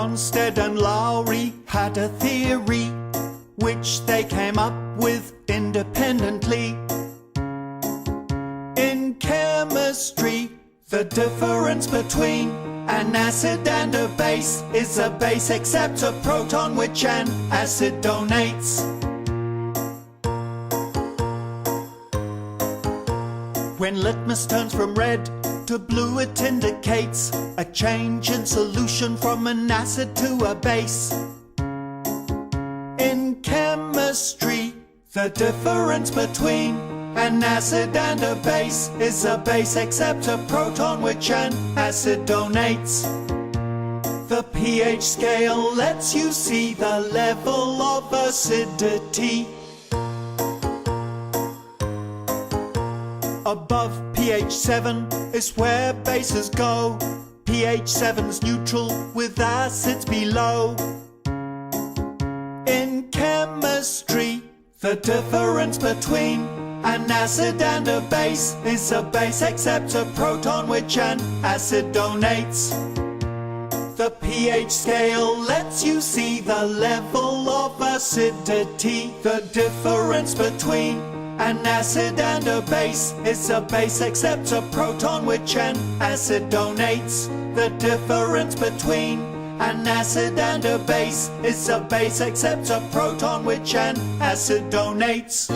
Bronsted and Lowry had a theory which they came up with independently. In chemistry, the difference between an acid and a base is a base accepts a proton which an acid donates. When litmus turns from red to blue, it indicates a change in solution from an acid to a base. In chemistry, the difference between an acid and a base is a base accepts a proton which an acid donates. The pH scale lets you see the level of acidity. Above pH 7 is where bases go. pH 7's neutral with acids below. In chemistry, the difference between an acid and a base is a base accepts a proton which an acid donates. The pH scale lets you see the level of acidity. The difference between an acid and a base is a base accepts a proton which an acid donates. The difference between an acid and a base is a base accepts a proton which an acid donates.